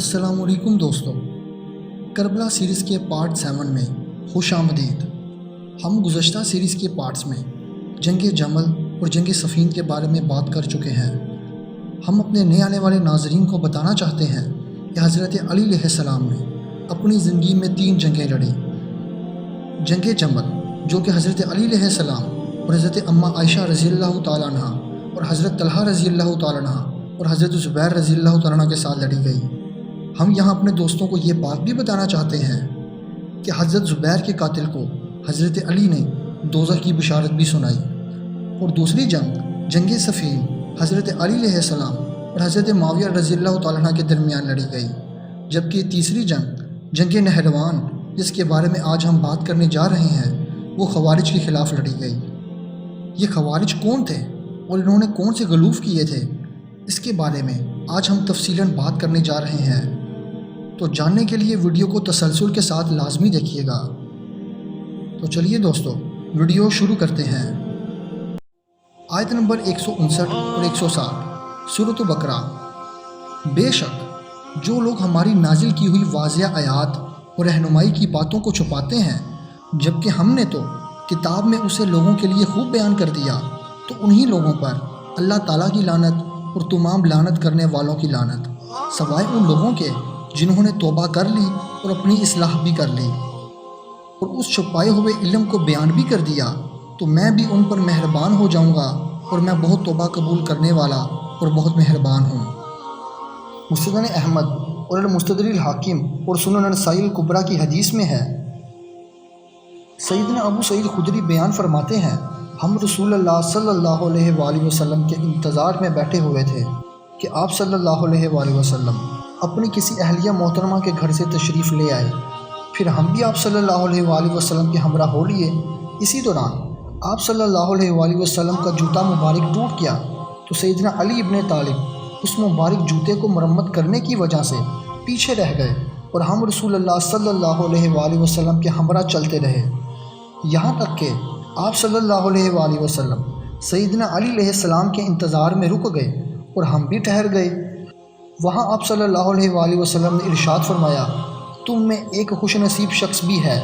السلام علیکم دوستو، کربلا سیریز کے پارٹ 7 میں خوش آمدید۔ ہم گزشتہ سیریز کے پارٹس میں جنگ جمل اور جنگ صفین کے بارے میں بات کر چکے ہیں۔ ہم اپنے نئے آنے والے ناظرین کو بتانا چاہتے ہیں کہ حضرت علی علیہ السلام نے اپنی زندگی میں 3 جنگیں لڑیں۔ جنگ جمل جو کہ حضرت علی علیہ السلام اور حضرت اماں عائشہ رضی اللہ تعالیٰ عنہ اور حضرت طلحہ رضی اللہ تعالیٰ عنہ اور حضرت زبیر رضی اللہ تعالیٰ عنہ کے ساتھ لڑی گئی۔ ہم یہاں اپنے دوستوں کو یہ بات بھی بتانا چاہتے ہیں کہ حضرت زبیر کے قاتل کو حضرت علی نے دوزخ کی بشارت بھی سنائی۔ اور دوسری جنگ صفین حضرت علی علیہ السلام اور حضرت معاویہ رضی اللہ تعالیٰ عنہ کے درمیان لڑی گئی، جبکہ تیسری جنگ نہروان جس کے بارے میں آج ہم بات کرنے جا رہے ہیں وہ خوارج کے خلاف لڑی گئی۔ یہ خوارج کون تھے اور انہوں نے کون سے غلوف کیے تھے، اس کے بارے میں آج ہم تفصیلاً بات کرنے جا رہے ہیں، تو جاننے کے لیے ویڈیو کو تسلسل کے ساتھ لازمی دیکھیے گا۔ تو چلیے دوستو، ویڈیو شروع کرتے ہیں۔ آیت نمبر 159 اور 160 سورۃ بقرہ۔ بے شک جو لوگ ہماری نازل کی ہوئی واضح آیات اور رہنمائی کی باتوں کو چھپاتے ہیں، جبکہ ہم نے تو کتاب میں اسے لوگوں کے لیے خوب بیان کر دیا، تو انہی لوگوں پر اللہ تعالیٰ کی لعنت اور تمام لعنت کرنے والوں کی لعنت، سوائے ان لوگوں کے جنہوں نے توبہ کر لی اور اپنی اصلاح بھی کر لی اور اس چھپائے ہوئے علم کو بیان بھی کر دیا، تو میں بھی ان پر مہربان ہو جاؤں گا، اور میں بہت توبہ قبول کرنے والا اور بہت مہربان ہوں۔ مسند احمد اور المستدرک الحاکم اور سنن النسائی الکبریٰ کی حدیث میں ہے، سیدنا ابو سعید خدری بیان فرماتے ہیں، ہم رسول اللہ صلی اللہ علیہ وآلہ وسلم کے انتظار میں بیٹھے ہوئے تھے کہ آپ صلی اللہ علیہ وآلہ وسلم اپنی کسی اہلیہ محترمہ کے گھر سے تشریف لے آئے، پھر ہم بھی آپ صلی اللہ علیہ وآلہ وسلم کے ہمراہ ہو لیے۔ اسی دوران آپ صلی اللہ علیہ وآلہ وسلم کا جوتا مبارک ٹوٹ گیا، تو سیدنا علی ابن طالب اس مبارک جوتے کو مرمت کرنے کی وجہ سے پیچھے رہ گئے، اور ہم رسول اللہ صلی اللہ علیہ وآلہ وسلم کے ہمراہ چلتے رہے، یہاں تک کہ آپ صلی اللہ علیہ وآلہ وسلم سیدنا علی علیہ السلام کے انتظار میں رک گئے اور ہم بھی ٹھہر گئے۔ وہاں آپ صلی اللہ علیہ وآلہ وسلم نے ارشاد فرمایا، تم میں ایک خوش نصیب شخص بھی ہے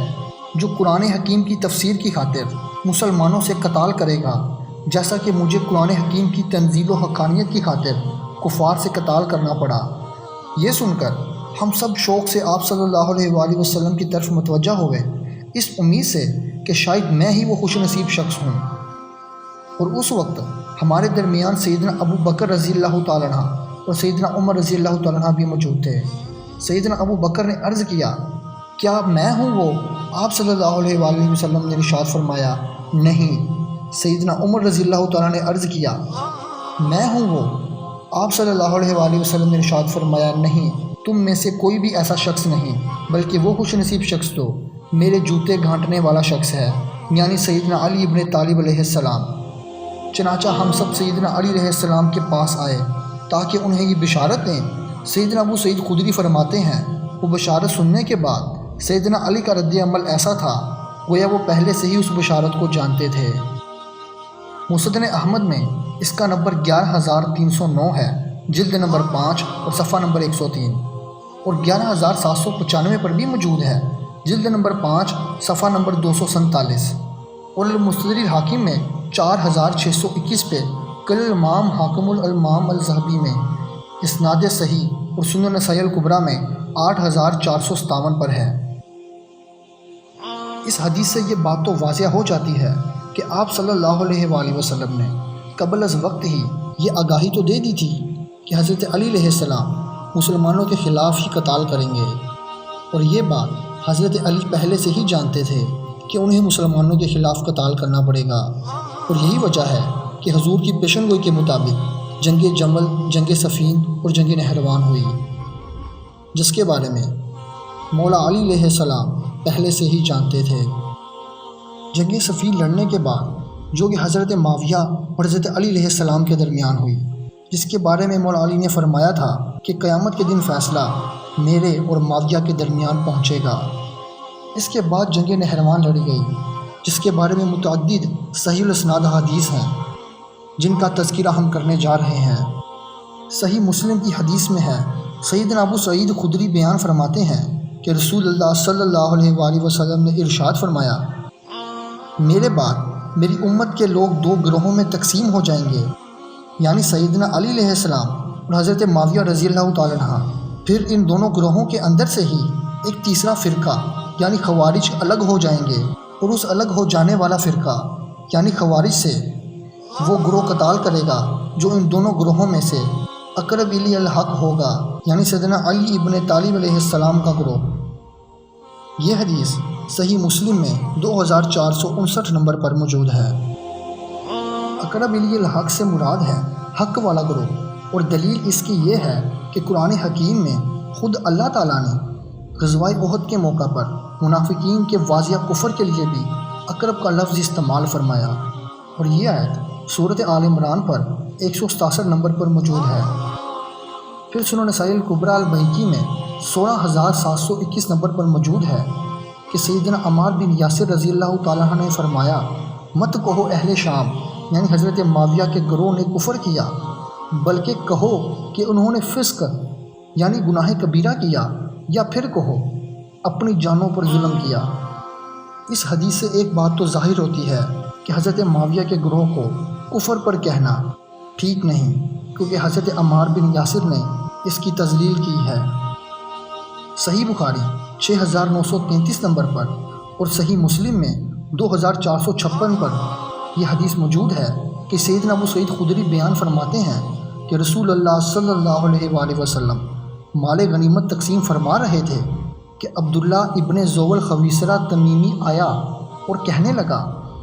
جو قرآن حکیم کی تفسیر کی خاطر مسلمانوں سے قتال کرے گا، جیسا کہ مجھے قرآن حکیم کی تنزیل و حقانیت کی خاطر کفار سے قتال کرنا پڑا۔ یہ سن کر ہم سب شوق سے آپ صلی اللہ علیہ وآلہ وسلم کی طرف متوجہ ہو گئے، اس امید سے کہ شاید میں ہی وہ خوش نصیب شخص ہوں۔ اور اس وقت ہمارے درمیان سیدنا ابو بکر رضی اللہ تعالیٰ عنہ اور سیدنا عمر رضی اللہ تعالیٰ عنہ بھی موجود تھے۔ سیدنا ابو بکر نے عرض کیا، کیا میں ہوں وہ؟ آپ صلی اللہ علیہ وآلہ وسلم نے ارشاد فرمایا، نہیں۔ سیدنا عمر رضی اللہ تعالیٰ نے عرض کیا، میں ہوں وہ؟ آپ صلی اللہ علیہ وآلہ وسلم نے ارشاد فرمایا، نہیں، تم میں سے کوئی بھی ایسا شخص نہیں، بلکہ وہ خوش نصیب شخص تو میرے جوتے گھانٹنے والا شخص ہے، یعنی سیدنا علی ابن طالب علیہ السلام۔ چنانچہ ہم سب سیدنا علی علیہ السلام کے پاس آئے تاکہ انہیں یہ بشارت دیں۔ سیدنا ابو سعید خدری فرماتے ہیں، وہ بشارت سننے کے بعد سیدنا علی کا رد عمل ایسا تھا گویا وہ پہلے سے ہی اس بشارت کو جانتے تھے۔ مسند احمد میں اس کا نمبر 11309 ہے، جلد نمبر 5 اور صفحہ نمبر 103، اور 11795 پر بھی موجود ہے، جلد نمبر 5 صفحہ نمبر 247، اور المستدرک الحاکم میں 4621 پہ، کل الامام حاکم الامام الذہبی میں اسناد صحیح، اور سنن النسائی الکبریٰ میں 8457 پر ہے۔ اس حدیث سے یہ بات تو واضح ہو جاتی ہے کہ آپ صلی اللہ علیہ وآلہ وسلم نے قبل از وقت ہی یہ آگاہی تو دے دی تھی کہ حضرت علی علیہ السلام مسلمانوں کے خلاف ہی قتال کریں گے، اور یہ بات حضرت علی پہلے سے ہی جانتے تھے کہ انہیں مسلمانوں کے خلاف قتال کرنا پڑے گا، اور یہی وجہ ہے کہ حضور کی پیشن گوئی کے مطابق جنگ جمل، جنگ صفین اور جنگ نہروان ہوئی، جس کے بارے میں مولا علی علیہ السلام پہلے سے ہی جانتے تھے۔ جنگ صفین لڑنے کے بعد جو کہ حضرت معاویہ اور حضرت علی علیہ السلام کے درمیان ہوئی، جس کے بارے میں مولا علی نے فرمایا تھا کہ قیامت کے دن فیصلہ میرے اور معاویہ کے درمیان پہنچے گا۔ اس کے بعد جنگ نہروان لڑی گئی، جس کے بارے میں متعدد صحیح الاسناد حدیث ہیں، جن کا تذکرہ ہم کرنے جا رہے ہیں۔ صحیح مسلم کی حدیث میں ہے، سیدنا ابو سعید خدری بیان فرماتے ہیں کہ رسول اللہ صلی اللہ علیہ وآلہ وسلم نے ارشاد فرمایا، میرے بعد میری امت کے لوگ دو گروہوں میں تقسیم ہو جائیں گے، یعنی سیدنا علی علیہ السلام اور حضرت معاویہ رضی اللہ تعالیٰ عنہ۔ پھر ان دونوں گروہوں کے اندر سے ہی ایک تیسرا فرقہ یعنی خوارج الگ ہو جائیں گے، اور اس الگ ہو جانے والا فرقہ یعنی خوارج سے وہ گروہ قتال کرے گا جو ان دونوں گروہوں میں سے اقرب الی الحق ہوگا، یعنی سیدنا علی ابن طالب علیہ السلام کا گروہ۔ یہ حدیث صحیح مسلم میں 2459 نمبر پر موجود ہے۔ اقرب الی الحق سے مراد ہے حق والا گروہ، اور دلیل اس کی یہ ہے کہ قرآن حکیم میں خود اللہ تعالیٰ نے غزوہ احد کے موقع پر منافقین کے واضح کفر کے لیے بھی اقرب کا لفظ استعمال فرمایا، اور یہ آیت سورۃ آل عمران پر 167 نمبر پر موجود ہے۔ پھر سنن نسائی الکبریٰ البیہقی میں 16721 نمبر پر موجود ہے کہ سیدنا عمار بن یاسر رضی اللہ تعالیٰ عنہ نے فرمایا، مت کہو اہل شام یعنی حضرت معاویہ کے گروہ نے کفر کیا، بلکہ کہو کہ انہوں نے فسق یعنی گناہ کبیرہ کیا، یا پھر کہو اپنی جانوں پر ظلم کیا۔ اس حدیث سے ایک بات تو ظاہر ہوتی ہے کہ حضرت معاویہ کے گروہ کو کفر پر کہنا ٹھیک نہیں، کیونکہ حضرت عمار بن یاسر نے اس کی تذلیل کی ہے۔ صحیح بخاری 6933 نمبر پر اور صحیح مسلم میں 2456 پر یہ حدیث موجود ہے کہ سیدنا ابو سعید خدری بیان فرماتے ہیں کہ رسول اللہ صلی اللہ علیہ وآلہ وسلم مال غنیمت تقسیم فرما رہے تھے کہ عبداللہ ابن زول خویسرہ تمیمی آیا اور کہنے لگا،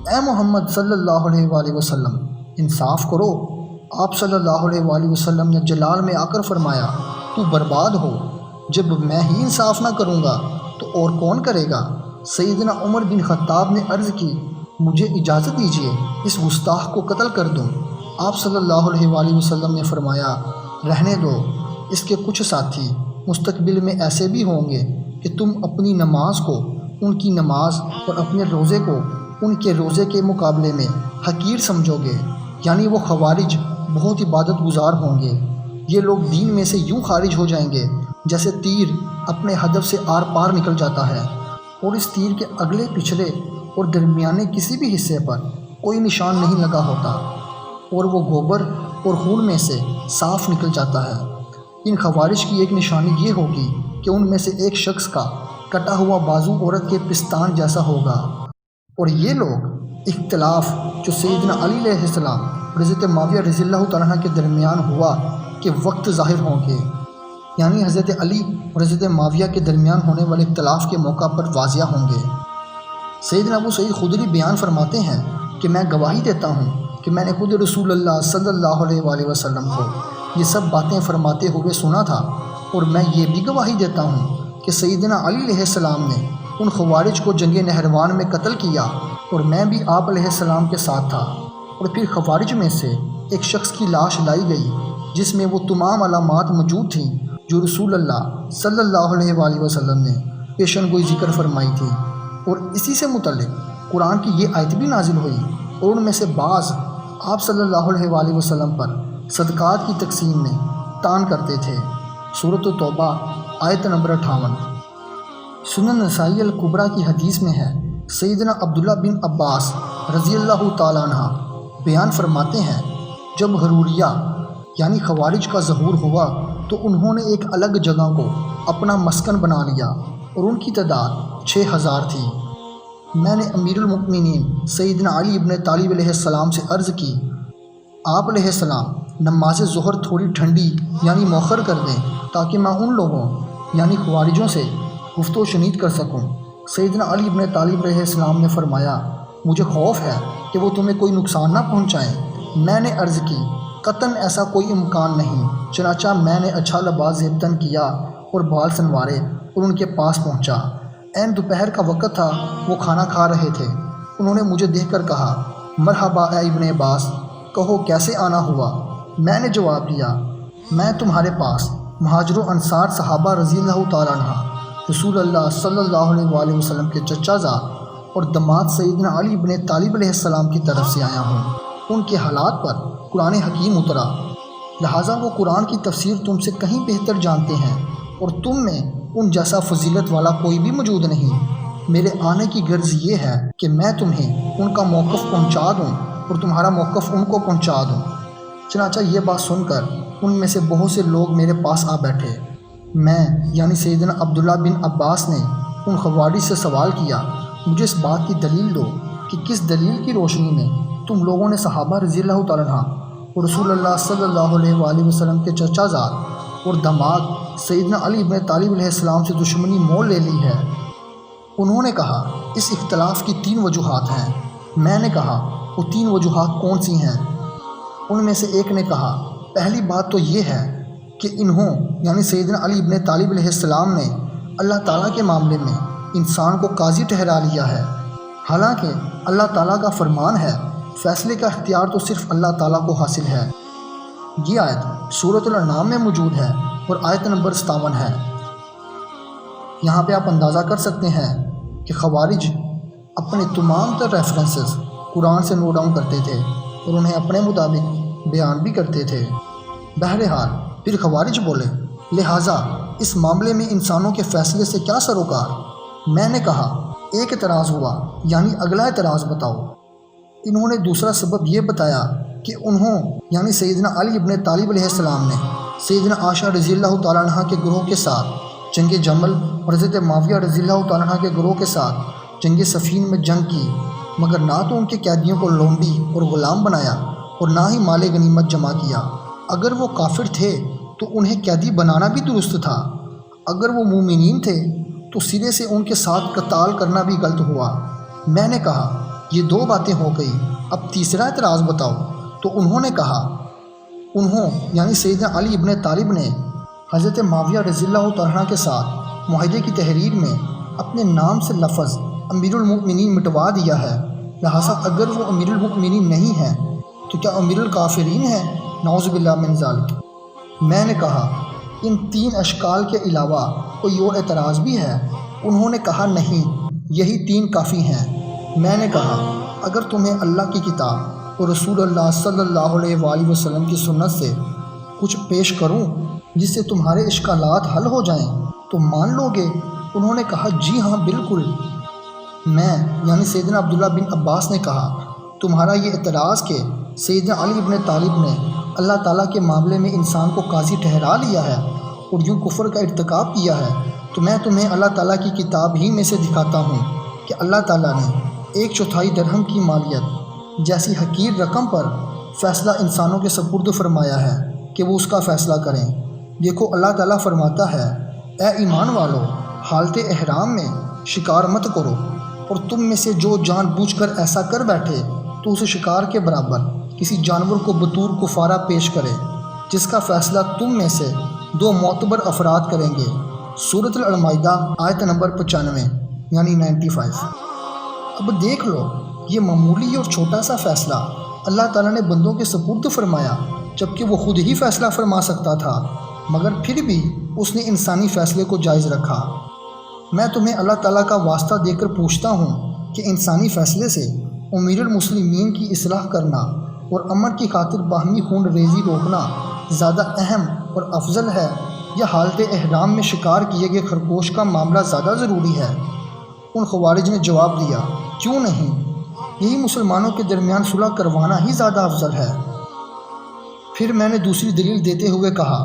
اے محمد صلی اللہ علیہ وآلہ وسلم انصاف کرو۔ آپ صلی اللہ علیہ وآلہ وسلم نے جلال میں آ کر فرمایا، تو برباد ہو، جب میں ہی انصاف نہ کروں گا تو اور کون کرے گا؟ سیدنا عمر بن خطاب نے عرض کی، مجھے اجازت دیجیے اس گستاخ کو قتل کر دوں۔ آپ صلی اللہ علیہ وآلہ وسلم نے فرمایا، رہنے دو، اس کے کچھ ساتھی مستقبل میں ایسے بھی ہوں گے کہ تم اپنی نماز کو ان کی نماز اور اپنے روزے کو ان کے روزے کے مقابلے میں حقیر سمجھو گے، یعنی وہ خوارج بہت عبادت گزار ہوں گے۔ یہ لوگ دین میں سے یوں خارج ہو جائیں گے جیسے تیر اپنے ہدف سے آر پار نکل جاتا ہے، اور اس تیر کے اگلے پچھلے اور درمیانے کسی بھی حصے پر کوئی نشان نہیں لگا ہوتا، اور وہ گوبر اور خون میں سے صاف نکل جاتا ہے۔ ان خوارج کی ایک نشانی یہ ہوگی کہ ان میں سے ایک شخص کا کٹا ہوا بازو عورت کے پستان جیسا ہوگا، اور یہ لوگ اختلاف جو سیدنا علی علیہ السلام اور حضرت معاویہ رضی اللہ تعالیٰ عنہ کے درمیان ہوا کہ وقت ظاہر ہوں گے، یعنی حضرت علی اور حضرت معاویہ کے درمیان ہونے والے اختلاف کے موقع پر واضح ہوں گے۔ سیدنا ابو سعید خدری بیان فرماتے ہیں کہ میں گواہی دیتا ہوں کہ میں نے خود رسول اللہ صلی اللہ علیہ وآلہ وسلم کو یہ سب باتیں فرماتے ہوئے سنا تھا، اور میں یہ بھی گواہی دیتا ہوں کہ سیدنا علی علیہ السلام نے ان خوارج کو جنگ نہروان میں قتل کیا، اور میں بھی آپ علیہ السلام کے ساتھ تھا۔ اور پھر خوارج میں سے ایک شخص کی لاش لائی گئی جس میں وہ تمام علامات موجود تھیں جو رسول اللہ صلی اللہ علیہ وآلہ وسلم نے پیشن گوئی ذکر فرمائی تھی، اور اسی سے متعلق قرآن کی یہ آیت بھی نازل ہوئی، اور ان میں سے بعض آپ صلی اللہ علیہ وآلہ وسلم پر صدقات کی تقسیم میں تان کرتے تھے۔ سورۃ التوبہ آیت نمبر 58۔ سنن نسائی الکبریٰ کی حدیث میں ہے، سیدنا عبداللہ بن عباس رضی اللہ تعالیٰ عنہ بیان فرماتے ہیں، جب حروریہ یعنی خوارج کا ظہور ہوا تو انہوں نے ایک الگ جگہ کو اپنا مسکن بنا لیا، اور ان کی تعداد 6000 تھی۔ میں نے امیر المؤمنین سیدنا علی ابن طالب علیہ السلام سے عرض کی، آپ علیہ السلام نماز ظہر تھوڑی ٹھنڈی یعنی مؤخر کر دیں تاکہ میں ان لوگوں یعنی خوارجوں سے گفت و شنید کر سکوں۔ سیدنا علی ابن طالب علیہ السلام نے فرمایا، مجھے خوف ہے کہ وہ تمہیں کوئی نقصان نہ پہنچائیں۔ میں نے عرض کی، قطعاً ایسا کوئی امکان نہیں۔ چنانچہ میں نے اچھا لباس زیبتن کیا اور بال سنوارے اور ان کے پاس پہنچا۔ عین دوپہر کا وقت تھا، وہ کھانا کھا رہے تھے۔ انہوں نے مجھے دیکھ کر کہا، مرحبا اے ابن عباس، کہو کیسے آنا ہوا؟ میں نے جواب دیا، میں تمہارے پاس مہاجر و انصار صحابہ رضی اللہ تعالیٰ عنہ، رسول اللہ صلی اللہ علیہ وآلہ وسلم کے چچا زاد اور دماد سیدنا علی ابن طالب علیہ السلام کی طرف سے آیا ہوں۔ ان کے حالات پر قرآن حکیم اترا۔ لہٰذا وہ قرآن کی تفسیر تم سے کہیں بہتر جانتے ہیں، اور تم میں ان جیسا فضیلت والا کوئی بھی موجود نہیں۔ میرے آنے کی غرض یہ ہے کہ میں تمہیں ان کا موقف پہنچا دوں اور تمہارا موقف ان کو پہنچا دوں۔ چنانچہ یہ بات سن کر ان میں سے بہت سے لوگ میرے پاس آ بیٹھے۔ میں یعنی سیدنا عبداللہ بن عباس نے ان خوارج سے سوال کیا، مجھے اس بات کی دلیل دو کہ کس دلیل کی روشنی میں تم لوگوں نے صحابہ رضی اللہ تعالیٰ عنہ اور رسول اللہ صلی اللہ علیہ وآلہ وسلم کے چچا زاد اور داماد سیدنا علی بن طالب علیہ السلام سے دشمنی مول لے لی ہے؟ انہوں نے کہا، اس اختلاف کی 3 وجوہات ہیں۔ میں نے کہا، وہ 3 وجوہات کون سی ہیں؟ ان میں سے ایک نے کہا، پہلی بات تو یہ ہے کہ انہوں یعنی سیدنا علی بن طالب علیہ السلام نے اللہ تعالیٰ کے معاملے میں انسان کو قاضی ٹھہرا لیا ہے، حالانکہ اللہ تعالیٰ کا فرمان ہے فیصلے کا اختیار تو صرف اللہ تعالیٰ کو حاصل ہے۔ یہ آیت سورۃ الانعام میں موجود ہے اور آیت نمبر 57 ہے۔ یہاں پہ آپ اندازہ کر سکتے ہیں کہ خوارج اپنے تمام تر ریفرنسز قرآن سے نوٹ ڈاؤن کرتے تھے اور انہیں اپنے مطابق بیان بھی کرتے تھے۔ بہرحال پھر خوارج بولے، لہٰذا اس معاملے میں انسانوں کے فیصلے سے کیا سروکار؟ میں نے کہا، ایک اعتراض ہوا، یعنی اگلا اعتراض بتاؤ۔ انہوں نے دوسرا سبب یہ بتایا کہ انہوں یعنی سیدنا علی ابن طالب علیہ السلام نے سیدنا عائشہ رضی اللہ تعالیٰ عنہ کے گروہ کے ساتھ جنگ جمل اور حضرت معاویہ رضی اللہ تعالیٰ عنہ کے گروہ کے ساتھ جنگ صفین میں جنگ کی، مگر نہ تو ان کے قیدیوں کو لونڈی اور غلام بنایا اور نہ ہی مال غنیمت جمع کیا۔ اگر وہ کافر تھے تو انہیں قیدی بنانا بھی درست تھا، اگر وہ مومنین تھے تو سرے سے ان کے ساتھ قتال کرنا بھی غلط ہوا۔ میں نے کہا، یہ 2 باتیں ہو گئی، اب تیسرا اعتراض بتاؤ۔ تو انہوں نے کہا، انہوں یعنی سیدنا علی ابن طالب نے حضرت معاویہ رضی اللہ تعالیٰ عنہ کے ساتھ معاہدے کی تحریر میں اپنے نام سے لفظ امیر المؤمنین مٹوا دیا ہے، لہٰذا اگر وہ امیر المؤمنین نہیں ہیں تو کیا امیر الکافرین ہیں؟ نعوذ باللہ من ذالک۔ میں نے کہا، ان 3 اشکال کے علاوہ کوئی اور اعتراض بھی ہے؟ انہوں نے کہا، نہیں، یہی 3 کافی ہیں۔ میں نے کہا، اگر تمہیں اللہ کی کتاب اور رسول اللہ صلی اللہ علیہ وآلہ وسلم کی سنت سے کچھ پیش کروں جس سے تمہارے اشکالات حل ہو جائیں تو مان لو گے؟ انہوں نے کہا، جی ہاں، بالکل۔ میں یعنی سیدنا عبداللہ بن عباس نے کہا، تمہارا یہ اعتراض کہ سیدنا علی ابن طالب نے اللہ تعالیٰ کے معاملے میں انسان کو قاضی ٹھہرا لیا ہے اور یوں کفر کا ارتکاب کیا ہے، تو میں تمہیں اللہ تعالیٰ کی کتاب ہی میں سے دکھاتا ہوں کہ اللہ تعالیٰ نے 1/4 درہم کی مالیت جیسی حقیر رقم پر فیصلہ انسانوں کے سپرد فرمایا ہے کہ وہ اس کا فیصلہ کریں۔ دیکھو، اللہ تعالیٰ فرماتا ہے، اے ایمان والو، حالت احرام میں شکار مت کرو، اور تم میں سے جو جان بوجھ کر ایسا کر بیٹھے تو اسے شکار کے برابر کسی جانور کو بطور کفارہ پیش کرے، جس کا فیصلہ تم میں سے 2 معتبر افراد کریں گے۔ سورۃ المائدہ آیت نمبر 95 یعنی 95۔ اب دیکھ لو، یہ معمولی اور چھوٹا سا فیصلہ اللہ تعالیٰ نے بندوں کے سپرد فرمایا، جبکہ وہ خود ہی فیصلہ فرما سکتا تھا، مگر پھر بھی اس نے انسانی فیصلے کو جائز رکھا۔ میں تمہیں اللہ تعالیٰ کا واسطہ دے کر پوچھتا ہوں کہ انسانی فیصلے سے امیر المسلمین کی اصلاح کرنا اور امن کی خاطر باہمی خون ریزی روکنا زیادہ اہم اور افضل ہے، یا حالت احرام میں شکار کیے گئے خرگوش کا معاملہ زیادہ ضروری ہے؟ ان خوارج نے جواب دیا، کیوں نہیں، یہی مسلمانوں کے درمیان صلح کروانا ہی زیادہ افضل ہے۔ پھر میں نے دوسری دلیل دیتے ہوئے کہا،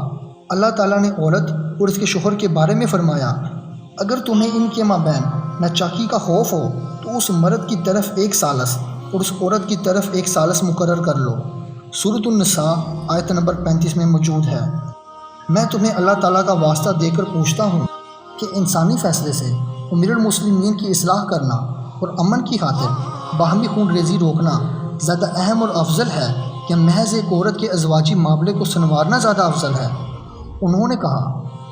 اللہ تعالیٰ نے عورت اور اس کے شوہر کے بارے میں فرمایا، اگر تمہیں ان کے مابین ناچاکی کا خوف ہو تو اس مرد کی طرف 1 سالس اور اس عورت کی طرف 1 سالس مقرر کر لو۔ سورۃ النساء آیت نمبر 35 میں موجود ہے۔ میں تمہیں اللہ تعالیٰ کا واسطہ دے کر پوچھتا ہوں کہ انسانی فیصلے سے امیر المسلمین کی اصلاح کرنا اور امن کی خاطر باہمی خون ریزی روکنا زیادہ اہم اور افضل ہے، یا محض ایک عورت کے ازواجی معاملے کو سنوارنا زیادہ افضل ہے؟ انہوں نے کہا،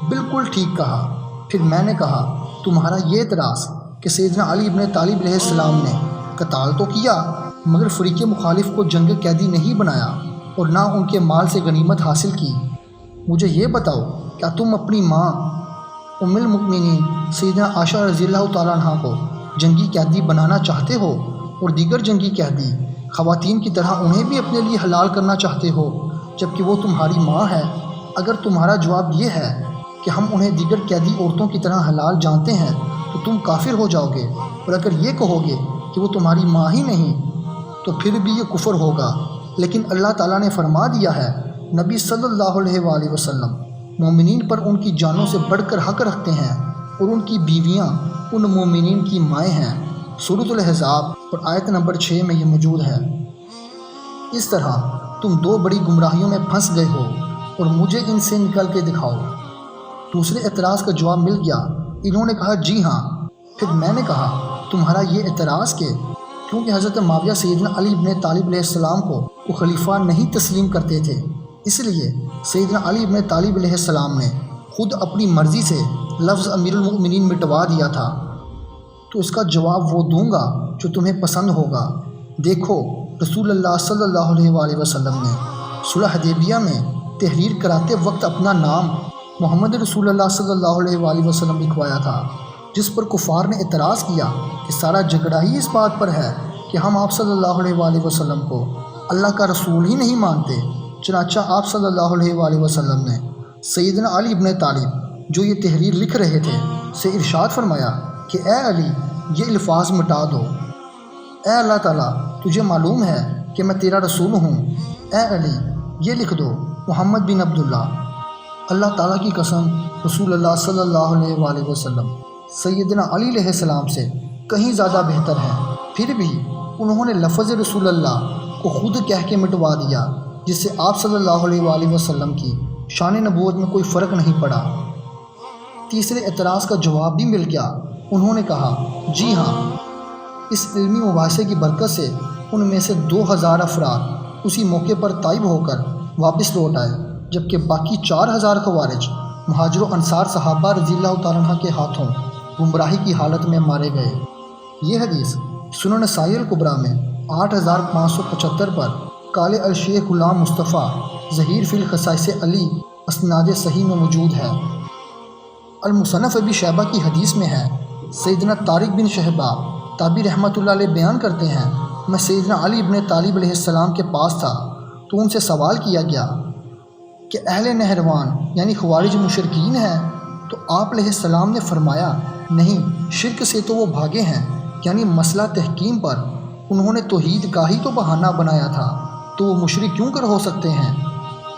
بالکل ٹھیک کہا۔ پھر میں نے کہا، تمہارا یہ اعتراض کہ سیدنا علی ابن طالب علیہ السلام نے قتال تو کیا مگر فریق مخالف کو جنگ قیدی نہیں بنایا اور نہ ان کے مال سے غنیمت حاصل کی، مجھے یہ بتاؤ، کیا تم اپنی ماں ام المؤمنین سیدنا عائشہ رضی اللہ تعالیٰ عنہ کو جنگی قیدی بنانا چاہتے ہو اور دیگر جنگی قیدی خواتین کی طرح انہیں بھی اپنے لیے حلال کرنا چاہتے ہو، جبکہ وہ تمہاری ماں ہے؟ اگر تمہارا جواب یہ ہے کہ ہم انہیں دیگر قیدی عورتوں کی طرح حلال جانتے ہیں تو تم کافر ہو جاؤ گے، اور اگر یہ کہو گے کہ وہ تمہاری ماں ہی نہیں تو پھر بھی یہ کفر ہوگا۔ لیکن اللہ تعالیٰ نے فرما دیا ہے، نبی صلی اللہ علیہ وآلہ وسلم مومنین پر ان کی جانوں سے بڑھ کر حق رکھتے ہیں، اور ان کی بیویاں ان مومنین کی مائیں ہیں۔ سورۃ الاحزاب اور آیت نمبر 6 میں یہ موجود ہے۔ اس طرح تم دو بڑی گمراہیوں میں پھنس گئے ہو، اور مجھے ان سے نکل کے دکھاؤ۔ دوسرے اعتراض کا جواب مل گیا۔ انہوں نے کہا جی ہاں۔ پھر میں نے کہا تمہارا یہ اعتراض کہ کیونکہ حضرت معاویہ سیدنا علی ابن طالب علیہ السلام کو خلیفہ نہیں تسلیم کرتے تھے، اس لیے سیدنا علی ابن طالب علیہ السلام نے خود اپنی مرضی سے لفظ امیر المؤمنین مٹوا دیا تھا، تو اس کا جواب وہ دوں گا جو تمہیں پسند ہوگا۔ دیکھو، رسول اللہ صلی اللہ علیہ وآلہ وسلم نے صلح حدیبیہ میں تحریر کراتے وقت اپنا نام محمد رسول اللہ صلی اللہ علیہ وآلہ وسلم لکھوایا تھا، جس پر کفار نے اعتراض کیا کہ سارا جھگڑا ہی اس بات پر ہے کہ ہم آپ صلی اللہ علیہ وآلہ وسلم کو اللہ کا رسول ہی نہیں مانتے۔ چنانچہ آپ صلی اللہ علیہ وآلہ وسلم نے سیدنا علی ابن طالب جو یہ تحریر لکھ رہے تھے سے ارشاد فرمایا کہ اے علی، یہ الفاظ مٹا دو۔ اے اللہ تعالیٰ، تجھے معلوم ہے کہ میں تیرا رسول ہوں، اے علی یہ لکھ دو محمد بن عبداللہ۔ اللہ تعالیٰ کی قسم، رسول اللہ صلی اللہ علیہ وآلہ وسلم سیدنا علی علیہ السلام سے کہیں زیادہ بہتر ہیں، پھر بھی انہوں نے لفظ رسول اللہ کو خود کہہ کے مٹوا دیا، جس سے آپ صلی اللہ علیہ وآلہ وسلم کی شان نبوت میں کوئی فرق نہیں پڑا۔ تیسرے اعتراض کا جواب بھی مل گیا۔ انہوں نے کہا جی ہاں، اس علمی مباحثے کی برکت سے ان میں سے 2000 افراد اسی موقع پر طائب ہو کر واپس لوٹ آئے، جبکہ باقی 4000 خوارج مہاجر و انصار صحابہ رضی اللہ تعالیٰ عنہ کے ہاتھوں گمراہی کی حالت میں مارے گئے۔ یہ حدیث سنن نسائی الکبریٰ میں 8575 پر قال الشیخ غلام مصطفیٰ ظہیر فی الخصائص علی اسناد صحیح میں موجود ہے۔ المصنف ابی شیبہ کی حدیث میں ہے، سیدنا طارق بن شہباب تابعی رحمۃ اللہ علیہ بیان کرتے ہیں، میں سیدنا علی ابن طالب علیہ السلام کے پاس تھا تو ان سے سوال کیا گیا کہ اہل نہروان یعنی خوارج مشرکین ہیں؟ تو آپ علیہ السلام نے فرمایا نہیں، شرک سے تو وہ بھاگے ہیں، یعنی مسئلہ تحکیم پر انہوں نے توحید کا ہی تو بہانہ بنایا تھا، تو وہ مشرک کیوں کر ہو سکتے ہیں؟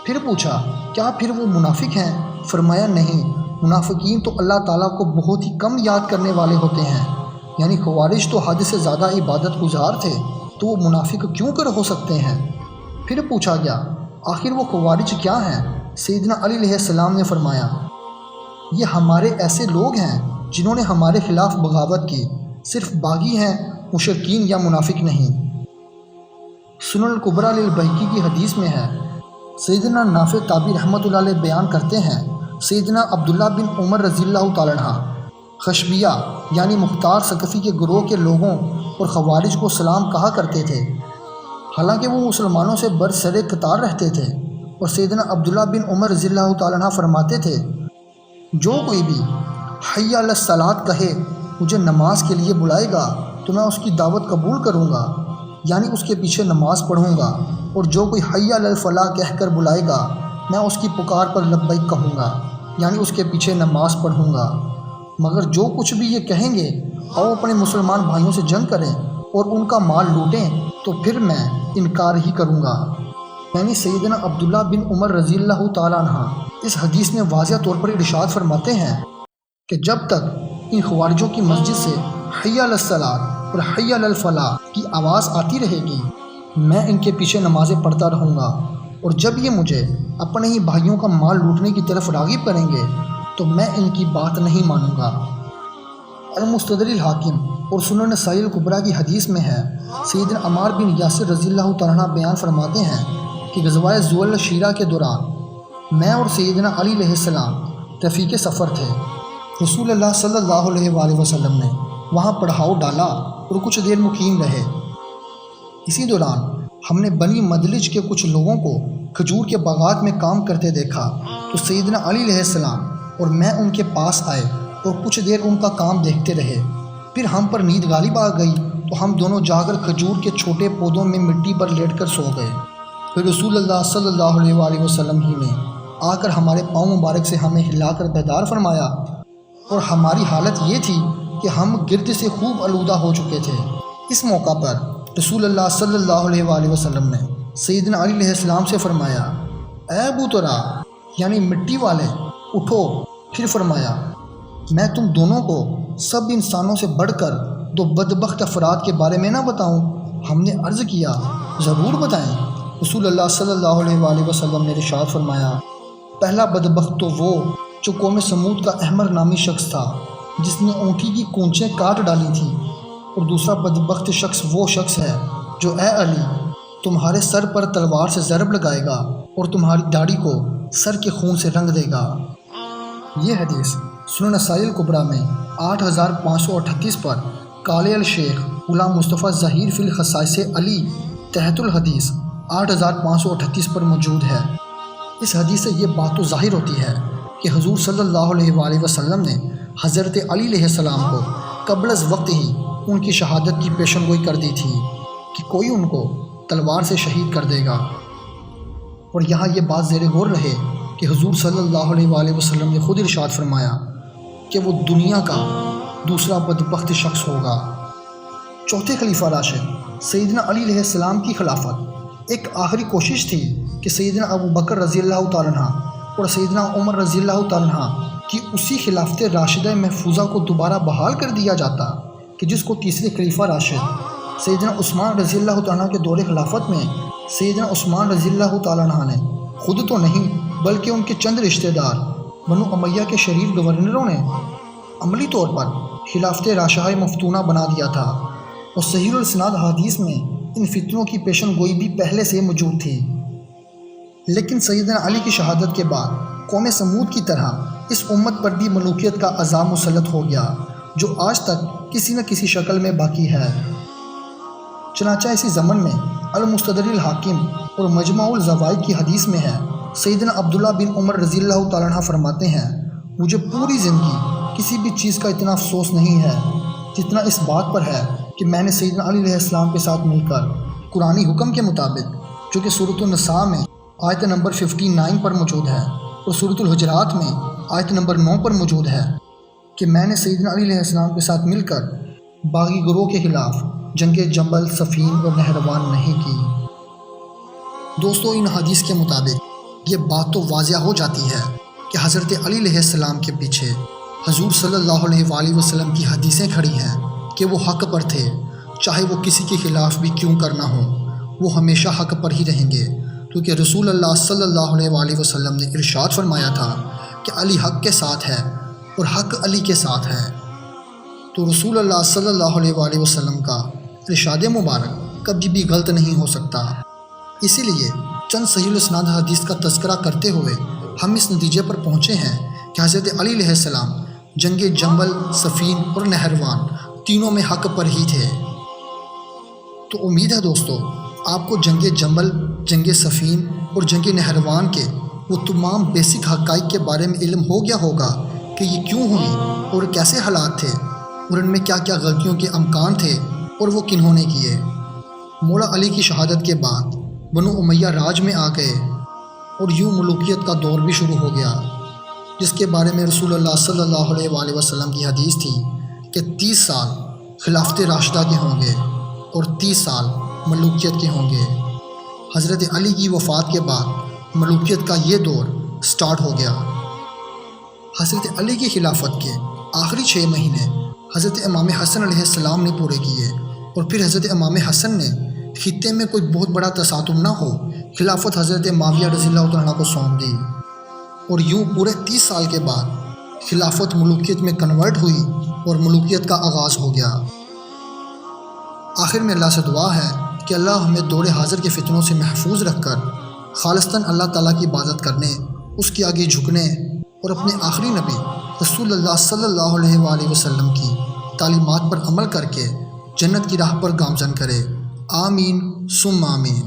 پھر پوچھا کیا پھر وہ منافق ہیں؟ فرمایا نہیں، منافقین تو اللہ تعالیٰ کو بہت ہی کم یاد کرنے والے ہوتے ہیں، یعنی خوارج تو حد سے زیادہ عبادت گزار تھے، تو وہ منافق کیوں کر ہو سکتے ہیں؟ پھر پوچھا گیا آخر وہ خوارج کیا ہیں؟ سیدنا علی علیہ السلام نے فرمایا یہ ہمارے ایسے لوگ ہیں جنہوں نے ہمارے خلاف بغاوت کی، صرف باغی ہیں، مشرکین یا منافق نہیں۔ سنن الکبریٰ للبیہقی کی حدیث میں ہے، سیدنا نافع تابعی رحمۃ اللہ علیہ بیان کرتے ہیں، سیدنا عبداللہ بن عمر رضی اللہ تعالیٰ عنہ خشبیہ یعنی مختار ثقفی کے گروہ کے لوگوں اور خوارج کو سلام کہا کرتے تھے، حالانکہ وہ مسلمانوں سے برسر قطار رہتے تھے، اور سیدنا عبداللہ بن عمر رضی اللہ تعالیٰ عنہ فرماتے تھے جو کوئی بھی حی علی الصلاۃ کہے، مجھے نماز کے لیے بلائے گا تو میں اس کی دعوت قبول کروں گا، یعنی اس کے پیچھے نماز پڑھوں گا، اور جو کوئی حی علی الفلاح کہہ کر بلائے گا میں اس کی پکار پر لبیک کہوں گا، یعنی اس کے پیچھے نماز پڑھوں گا۔ مگر جو کچھ بھی یہ کہیں گے اور اپنے مسلمان بھائیوں سے جنگ کریں اور ان کا مال لوٹیں تو پھر میں انکار ہی کروں گا۔ یعنی سیدنا عبداللہ بن عمر رضی اللہ تعالیٰ عنہ اس حدیث میں واضح طور پر ارشاد فرماتے ہیں کہ جب تک ان خوارجوں کی مسجد سے حی علی الصلاۃ اور حی علی الفلاح کی آواز آتی رہے گی میں ان کے پیچھے نمازیں پڑھتا رہوں گا، اور جب یہ مجھے اپنے ہی بھائیوں کا مال لوٹنے کی طرف راغب کریں گے تو میں ان کی بات نہیں مانوں گا۔ المستدرک الحاکم اور سنن نسائی الکبریٰ کی حدیث میں ہے، سیدنا عمار بن یاسر رضی اللہ تعالیٰ عنہ بیان فرماتے ہیں کہ غزوہ ذو الشیرہ کے دوران میں اور سیدنا علی علیہ السلام رفیق سفر تھے۔ رسول اللہ صلی اللہ علیہ وآلہ وسلم نے وہاں پڑھاؤ ڈالا اور کچھ دیر مقیم رہے۔ اسی دوران ہم نے بنی مدلج کے کچھ لوگوں کو کھجور کے باغات میں کام کرتے دیکھا، تو سیدنا علی علیہ السلام اور میں ان کے پاس آئے اور کچھ دیر ان کا کام دیکھتے رہے۔ پھر ہم پر نیند غالب آ گئی تو ہم دونوں جا کر کھجور کے چھوٹے پودوں میں مٹی پر لیٹ کر سو گئے۔ پھر رسول اللہ صلی اللہ علیہ وآلہ وسلم ہی نے آ کر ہمارے پاؤں مبارک سے ہمیں ہلا کر بیدار فرمایا، اور ہماری حالت یہ تھی کہ ہم گرد سے خوب آلودہ ہو چکے تھے۔ اس موقع پر رسول اللہ صلی اللہ علیہ وآلہ وسلم نے سیدنا علی علیہ السلام سے فرمایا، اے ابو ترا یعنی مٹی والے، اٹھو۔ پھر فرمایا، میں تم دونوں کو سب انسانوں سے بڑھ کر دو بدبخت افراد کے بارے میں نہ بتاؤں؟ ہم نے عرض کیا، ضرور بتائیں۔ رسول اللہ صلی اللہ علیہ وآلہ وسلم نے ارشاد فرمایا، پہلا بدبخت تو وہ جو قوم سمود کا احمر نامی شخص تھا جس نے اونٹی کی کونچیں کاٹ ڈالی تھیں، اور دوسرا بدبخت شخص وہ شخص ہے جو اے علی تمہارے سر پر تلوار سے ضرب لگائے گا اور تمہاری داڑھی کو سر کے خون سے رنگ دے گا۔ یہ حدیث سنن نسائی الکبریٰ میں 8538 پر قال الشیخ غلام مصطفیٰ ظہیر فی الخصائص علی تحت الحدیث 8538 پر موجود ہے۔ اس حدیث سے یہ بات تو ظاہر ہوتی ہے کہ حضور صلی اللہ علیہ وآلہ وسلم نے حضرت علی علیہ السلام کو قبل از وقت ہی ان کی شہادت کی پیشن گوئی کر دی تھی کہ کوئی ان کو تلوار سے شہید کر دے گا۔ اور یہاں یہ بات زیر غور رہے کہ حضور صلی اللہ علیہ وآلہ وسلم نے خود ارشاد فرمایا کہ وہ دنیا کا دوسرا بدبخت شخص ہوگا۔ چوتھے خلیفہ راشد سیدنا علی علیہ السلام کی خلافت ایک آخری کوشش تھی کہ سیدنا ابو بکر رضی اللہ تعالیٰ عنہ اور سیدنا عمر رضی اللہ تعالیٰ عنہ کی اسی خلافت راشدہ محفوظہ کو دوبارہ بحال کر دیا جاتا کہ جس کو تیسرے خلیفہ راشد سیدنا عثمان رضی اللہ تعالیٰ عنہ کے دور خلافت میں سیدنا عثمان رضی اللہ تعالیٰ عنہ نے خود تو نہیں بلکہ ان کے چند رشتہ دار بنو امیہ کے شریف گورنروں نے عملی طور پر خلافت راشدہ مفتونہ بنا دیا تھا، اور صحیح الاسناد حدیث میں ان فتنوں کی پیشن گوئی بھی پہلے سے موجود تھی۔ لیکن سیدنا علی کی شہادت کے بعد قوم سمود کی طرح اس امت پر بھی ملوکیت کا عذاب مسلط ہو گیا جو آج تک کسی نہ کسی شکل میں باقی ہے۔ چنانچہ اسی زمن میں المستدرک الحاکم اور مجمع الزوائد کی حدیث میں ہے، سیدنا عبداللہ بن عمر رضی اللہ تعالیٰ عنہ فرماتے ہیں، مجھے پوری زندگی کسی بھی چیز کا اتنا افسوس نہیں ہے جتنا اس بات پر ہے کہ میں نے سیدنا علی علیہ السلام کے ساتھ مل کر قرآنی حکم کے مطابق جو کہ سورۃ النساء میں آیت نمبر 59 پر موجود ہے اور سورۃ الحجرات میں آیت نمبر 9 پر موجود ہے کہ میں نے سیدنا علی علیہ السلام کے ساتھ مل کر باغی گروہ کے خلاف جنگ جمل، صفین اور نہروان نہیں کی۔ دوستو، ان حدیث کے مطابق یہ بات تو واضح ہو جاتی ہے کہ حضرت علی علیہ السلام کے پیچھے حضور صلی اللہ علیہ وآلہ وسلم کی حدیثیں کھڑی ہیں کہ وہ حق پر تھے، چاہے وہ کسی کے خلاف بھی کیوں کرنا ہو، وہ ہمیشہ حق پر ہی رہیں گے، کیونکہ رسول اللہ صلی اللہ علیہ وآلہ وسلم نے ارشاد فرمایا تھا کہ علی حق کے ساتھ ہے اور حق علی کے ساتھ ہے۔ تو رسول اللہ صلی اللہ علیہ وآلہ وسلم کا ارشاد مبارک کبھی بھی غلط نہیں ہو سکتا۔ اسی لیے چند صحیح الاسناد حدیث کا تذکرہ کرتے ہوئے ہم اس نتیجے پر پہنچے ہیں کہ حضرت علی علیہ السلام جنگ جمل، صفین اور نہروان تینوں میں حق پر ہی تھے۔ تو امید ہے دوستو آپ کو جنگ جمل، جنگ صفین اور جنگ نہروان کے وہ تمام بیسک حقائق کے بارے میں علم ہو گیا ہوگا کہ یہ کیوں ہوئی اور کیسے حالات تھے اور ان میں کیا کیا غلطیوں کے امکان تھے اور وہ کنہوں نے کیے۔ مولا علی کی شہادت کے بعد بنو امیہ راج میں آ گئے اور یوں ملوکیت کا دور بھی شروع ہو گیا، جس کے بارے میں رسول اللہ صلی اللہ علیہ وآلہ وسلم کی حدیث تھی کہ 30 سال خلافت راشدہ کے ہوں گے اور 30 سال ملوکیت کے ہوں گے۔ حضرت علی کی وفات کے بعد ملوکیت کا یہ دور سٹارٹ ہو گیا۔ حضرت علی کی خلافت کے آخری 6 مہینے حضرت امام حسن علیہ السلام نے پورے کیے، اور پھر حضرت امام حسن نے خطے میں کوئی بہت بڑا تصادم نہ ہو خلافت حضرت معاویہ رضی اللہ عنہ کو سونپ دی، اور یوں پورے 30 سال کے بعد خلافت ملوکیت میں کنورٹ ہوئی اور ملوکیت کا آغاز ہو گیا۔ آخر میں اللہ سے دعا ہے کہ اللہ ہمیں دور حاضر کے فتنوں سے محفوظ رکھ کر خالصتاً اللہ تعالیٰ کی عبادت کرنے، اس کے آگے جھکنے اور اپنے آخری نبی رسول اللہ صلی اللہ علیہ وآلہ وسلم کی تعلیمات پر عمل کر کے جنت کی راہ پر گامزن کرے۔ آمین ثم آمین۔